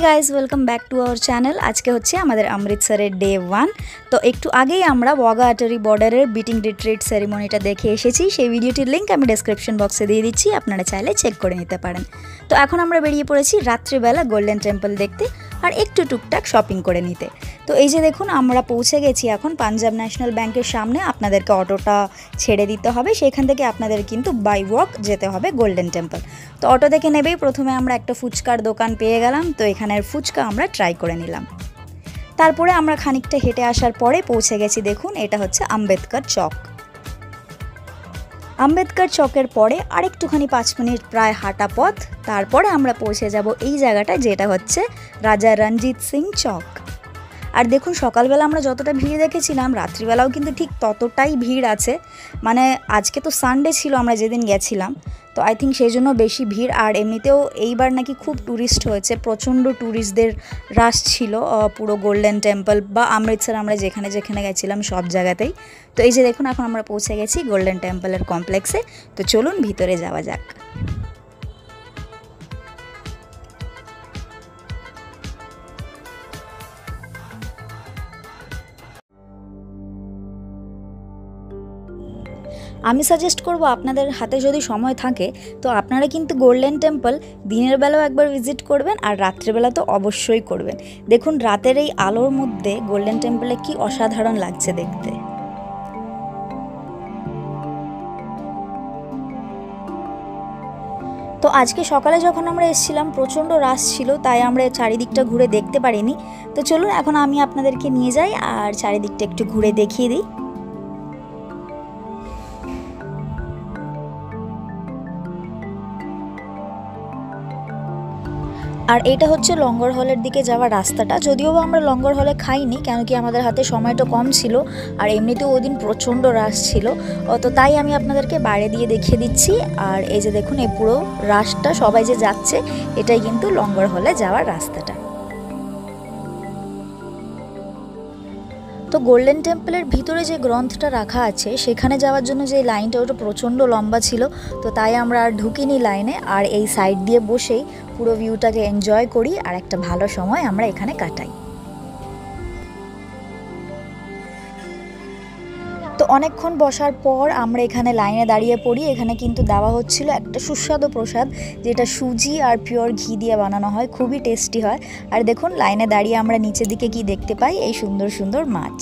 Guys welcome back to our channel. আজকে হচ্ছে আমাদের অমৃতসরের ডে 1। তো একটু আগেই আমরা ওয়াঘা আটারি বর্ডারের বিটিং রিট্রিট সেরিমনিটা দেখে এসেছি। সেই ভিডিওটির লিঙ্ক আমি ডেসক্রিপশন বক্সে দিয়ে দিচ্ছি, আপনারা চাইলে চেক করে নিতে পারেন। তো এখন আমরা বেরিয়ে পড়েছি রাত্রিবেলা গোল্ডেন টেম্পল দেখতে আর একটু টুকটাক শপিং করে নিতে। তো এই যে দেখুন আমরা পৌঁছে গেছি এখন পাঞ্জাব ন্যাশনাল ব্যাংকের সামনে। আপনাদেরকে অটোটা ছেড়ে দিতে হবে, সেখান থেকে আপনাদের কিন্তু বাই ওয়াক যেতে হবে গোল্ডেন টেম্পল। তো অটো থেকে নেবেই প্রথমে আমরা একটা ফুচকার দোকান পেয়ে গেলাম। তো এখানের ফুচকা আমরা ট্রাই করে নিলাম। তারপরে আমরা খানিকটা হেঁটে আসার পরে পৌঁছে গেছি, দেখুন এটা হচ্ছে আম্বেদকর চক। আম্বেদকর চকের পরে আরেকটুখানি 5 মিনিট প্রায় হাঁটা পথ, তারপরে আমরা পৌঁছে যাব এই জায়গাটা যেটা হচ্ছে রাজা রঞ্জিত সিং চক। আর দেখুন সকালবেলা আমরা যতটা ভিড় দেখেছিলাম রাত্রিবেলাও কিন্তু ঠিক ততটাই ভিড় আছে। মানে আজকে তো সানডে ছিল আমরা যেদিন গেছিলাম, তো আই থিঙ্ক সেই জন্য বেশি ভিড়। আর এমনিতেও এইবার নাকি খুব ট্যুরিস্ট হয়েছে, প্রচণ্ড ট্যুরিস্টদের রাশ ছিল পুরো গোল্ডেন টেম্পল বা অমৃতসর আমরা যেখানে যেখানে গেছিলাম সব জায়গাতেই। তো এই যে দেখুন এখন আমরা পৌঁছে গেছি গোল্ডেন টেম্পলের কমপ্লেক্সে। তো চলুন ভিতরে যাওয়া যাক। আমি সাজেস্ট করব আপনাদের হাতে যদি সময় থাকে তো আপনারা কিন্তু গোল্ডেন টেম্পল দিনের বেলাও একবার ভিজিট করবেন আর রাত্রেবেলা তো অবশ্যই করবেন। দেখুন রাতের এই আলোর মধ্যে গোল্ডেন টেম্পলে কি অসাধারণ লাগছে দেখতে। তো আজকে সকালে যখন আমরা এসেছিলাম প্রচণ্ড রাশ ছিল, তাই আমরা চারিদিকটা ঘুরে দেখতে পারিনি। তো চলুন এখন আমি আপনাদেরকে নিয়ে যাই আর চারিদিকটা একটু ঘুরে দেখিয়ে দিই। আর এটা হচ্ছে লঙ্গর হলের দিকে যাওয়ার রাস্তাটা। যদিও আমরা লঙ্গর হলে খাইনি, কেন কি আমাদের হাতে সময়টা কম ছিল আর এমনিতেও ওই দিন প্রচণ্ড রাশ ছিল। তো তাই আমি আপনাদেরকে বাইরে দিয়ে দেখিয়ে দিচ্ছি। আর এই যে দেখুন এই পুরো রাশটা সবাই যে যাচ্ছে এটাই কিন্তু লঙ্গর হলে যাওয়ার রাস্তাটা। তো গোল্ডেন টেম্পলের ভিতরে যে গ্রন্থটা রাখা আছে সেখানে যাওয়ার জন্য যে লাইনটা ওটা প্রচণ্ড লম্বা ছিল, তো তাই আমরা আর ঢুকিনি লাইনে, আর এই সাইড দিয়ে বসেই পুরো ভিউটাকে এনজয় করি আর একটা ভালো সময় আমরা এখানে কাটাই। তো অনেকক্ষণ বসার পর আমরা এখানে লাইনে দাঁড়িয়ে পড়ি। এখানে কিন্তু দেওয়া হচ্ছিল একটা সুস্বাদু প্রসাদ, যেটা সুজি আর পিওর ঘি দিয়ে বানানো হয়, খুবই টেস্টি হয়। আর দেখুন লাইনে দাঁড়িয়ে আমরা নিচের দিকে কি দেখতে পাই, এই সুন্দর সুন্দর মাছ।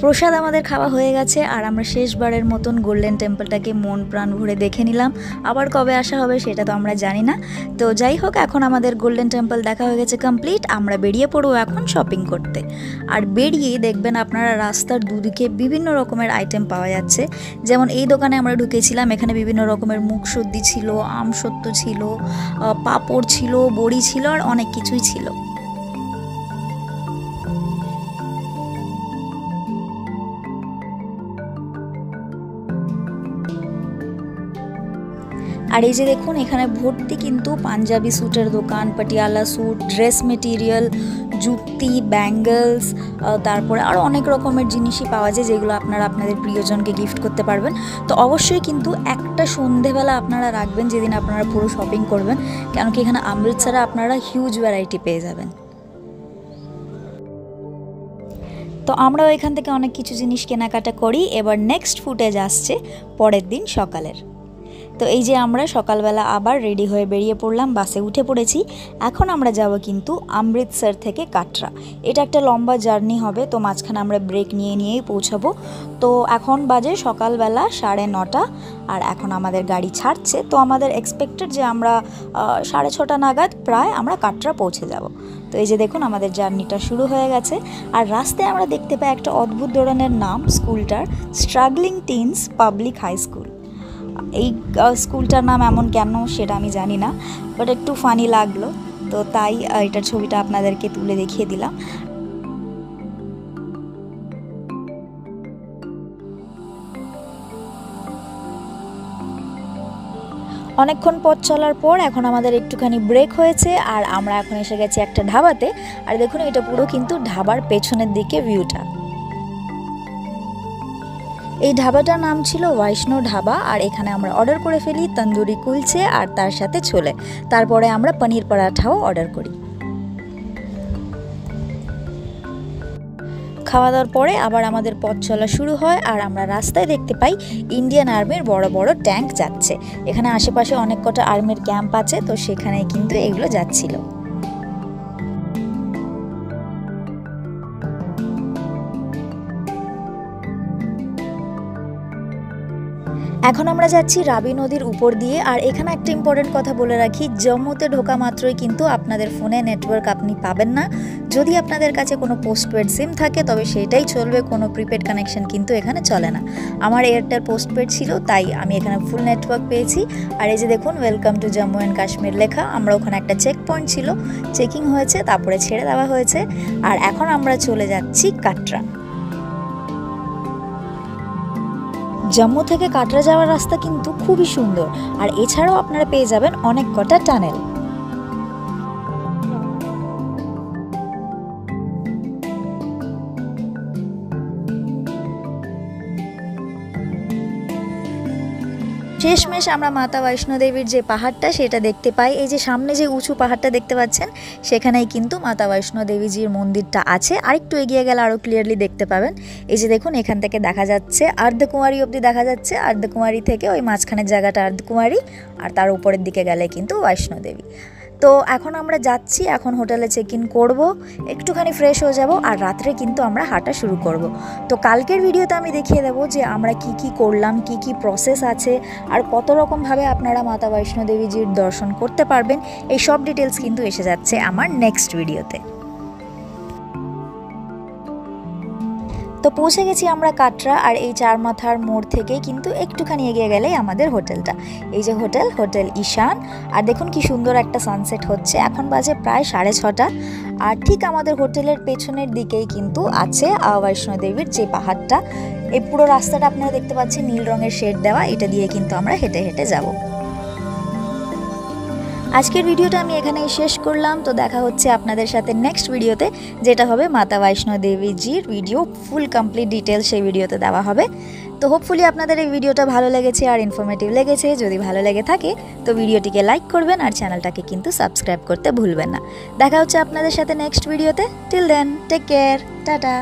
প্রসাদ আমাদের খাওয়া হয়ে গেছে আর আমরা শেষবারের মতন গোল্ডেন টেম্পলটাকে মন প্রাণ ভরে দেখে নিলাম। আবার কবে আসা হবে সেটা তো আমরা জানি না। তো যাই হোক, এখন আমাদের গোল্ডেন টেম্পল দেখা হয়ে গেছে কমপ্লিট। আমরা বেরিয়ে পড়বো এখন শপিং করতে। আর বেরিয়েই দেখবেন আপনারা রাস্তার দুদিকে বিভিন্ন রকমের আইটেম পাওয়া যাচ্ছে। যেমন এই দোকানে আমরা ঢুকেছিলাম, এখানে বিভিন্ন রকমের মুখসদ্দি ছিল, আমসত্ত্ব ছিল, পাঁপড় ছিল, বড়ি ছিল আর অনেক কিছুই ছিল। আর এই যে দেখুন এখানে ভর্তি কিন্তু পাঞ্জাবি স্যুটের দোকান, পাটিয়ালা স্যুট, ড্রেস মেটেরিয়াল, জুতি, ব্যাঙ্গলস, তারপরে আরও অনেক রকমের জিনিসই পাওয়া যায় যেগুলো আপনারা আপনাদের প্রিয়জনকে গিফট করতে পারবেন। তো অবশ্যই কিন্তু একটা সন্ধেবেলা আপনারা রাখবেন যেদিন আপনারা পুরো শপিং করবেন, কেন কি এখানে অমৃতসরে আপনারা হিউজ ভ্যারাইটি পেয়ে যাবেন। তো আমরাও এখান থেকে অনেক কিছু জিনিস কেনাকাটা করি। এবার নেক্সট ফুটেজ আসছে পরের দিন সকালের। তো এই যে আমরা সকালবেলা আবার রেডি হয়ে বেরিয়ে পড়লাম, বাসে উঠে পড়েছি। এখন আমরা যাব কিন্তু অমৃতসর থেকে কাটরা। এটা একটা লম্বা জার্নি হবে, তো মাঝখানে আমরা ব্রেক নিয়েই পৌঁছাবো। তো এখন বাজে সকালবেলা 9:30 আর এখন আমাদের গাড়ি ছাড়ছে। তো আমাদের এক্সপেক্টেড যে আমরা 6:30 নাগাদ প্রায় আমরা কাটরা পৌঁছে যাব। তো এই যে দেখুন আমাদের জার্নিটা শুরু হয়ে গেছে। আর রাস্তায় আমরা দেখতে পাই একটা অদ্ভুত ধরনের নাম স্কুলটার, struggling teens public high school. এই স্কুলটার নাম এমন কেন সেটা আমি জানি না, বাট একটু ফানি লাগলো, তো তাই এটার ছবিটা আপনাদেরকে তুলে দেখিয়ে দিলাম। অনেকক্ষণ পথ চলার পর এখন আমাদের একটুখানি ব্রেক হয়েছে আর আমরা এখন এসে গেছি একটা ধাবাতে। আর দেখুন এটা পুরো কিন্তু ধাবার পেছনের দিকে ভিউটা। এই ধাবাটার নাম ছিল বৈষ্ণব ধাবা, আর এখানে আমরা অর্ডার করে ফেলি তন্দুরি কুলচে আর তার সাথে ছোলে। তারপরে আমরা পনির পরাঠাও অর্ডার করি। খাওয়া দাওয়ার পরে আবার আমাদের পথ চলা শুরু হয়, আর আমরা রাস্তায় দেখতে পাই ইন্ডিয়ান আর্মির বড় বড় ট্যাঙ্ক যাচ্ছে। এখানে আশেপাশে অনেক কটা আর্মির ক্যাম্প আছে, তো সেখানে কিন্তু এগুলো যাচ্ছিল। এখন আমরা যাচ্ছি রাবি নদীর উপর দিয়ে। আর এখানে একটা ইম্পর্টেন্ট কথা বলে রাখি, জম্মুতে ঢোকা মাত্রই কিন্তু আপনাদের ফোনে নেটওয়ার্ক আপনি পাবেন না। যদি আপনাদের কাছে কোনো পোস্টপেড সিম থাকে তবে সেটাই চলবে, কোনো প্রিপেড কানেকশন কিন্তু এখানে চলে না। আমার এয়ারটেল পোস্টপেড ছিল, তাই আমি এখানে ফুল নেটওয়ার্ক পেয়েছি। আর এই যে দেখুন welcome to Jammu and Kashmir লেখা। আমরা ওখানে একটা চেক পয়েন্ট ছিল, চেকিং হয়েছে, তারপরে ছেড়ে দেওয়া হয়েছে। আর এখন আমরা চলে যাচ্ছি কাটরা। জম্মু থেকে কাটরা যাওয়ার রাস্তা কিন্তু খুবই সুন্দর, আর এছাড়াও আপনারা পেয়ে যাবেন অনেক কটা টানেল। শেষমেশ আমরা মাতা বৈষ্ণো দেবীর যে পাহাড়টা সেটা দেখতে পাই। এই যে সামনে যে উঁচু পাহাড়টা দেখতে পাচ্ছেন, সেখানেই কিন্তু মাতা বৈষ্ণো দেবীজির মন্দিরটা আছে। আরেকটু এগিয়ে গেলে আরও ক্লিয়ারলি দেখতে পাবেন। এই যে দেখুন এখান থেকে দেখা যাচ্ছে আর্ধকুমারী অবধি দেখা যাচ্ছে। আর্ধকুমারী থেকে ওই মাঝখানের জায়গাটা আর্ধকুমারী, আর তার উপরের দিকে গেলে কিন্তু বৈষ্ণো দেবী। তো এখন আমরা যাচ্ছি, এখন হোটেলে চেক ইন করবো, একটুখানি ফ্রেশ হয়ে যাব, আর রাত্রে কিন্তু আমরা হাঁটা শুরু করব। তো কালকের ভিডিওতে আমি দেখিয়ে দেবো যে আমরা কি কি করলাম, কি কি প্রসেস আছে, আর কত রকমভাবে আপনারা মাতা বৈষ্ণো দেবীজির দর্শন করতে পারবেন। এই সব ডিটেলস কিন্তু এসে যাচ্ছে আমার নেক্সট ভিডিওতে। তো পৌঁছে গেছি আমরা কাটরা, আর এই চার মাথার মোড় থেকে কিন্তু একটুখানি এগিয়ে গেলেই আমাদের হোটেলটা। এই যে হোটেল ঈশান। আর দেখুন কি সুন্দর একটা সানসেট হচ্ছে। এখন বাজে প্রায় 6:30। আর ঠিক আমাদের হোটেলের পেছনের দিকেই কিন্তু আছে বৈষ্ণো দেবীর যে পাহাড়টা। এই পুরো রাস্তাটা আপনারা দেখতে পাচ্ছেন নীল রঙের শেড দেওয়া, এটা দিয়ে কিন্তু আমরা হেঁটে হেঁটে যাব। আজকের ভিডিওটা আমি এখানেই শেষ করলাম। তো দেখা হচ্ছে আপনাদের সাথে নেক্সট ভিডিওতে, যেটা হবে মাতা বৈষ্ণো দেবীজির ভিডিও, ফুল কমপ্লিট ডিটেলস সেই ভিডিওতে দেওয়া হবে। তো হোপফুলি আপনাদের এই ভিডিওটা ভালো লেগেছে আর ইনফরমেটিভ লেগেছে। যদি ভালো লেগে থাকে তো ভিডিওটিকে লাইক করবেন, আর চ্যানেলটাকে কিন্তু সাবস্ক্রাইব করতে ভুলবেন না। দেখা হচ্ছে আপনাদের সাথে নেক্সট ভিডিওতে। Till then take care, tata.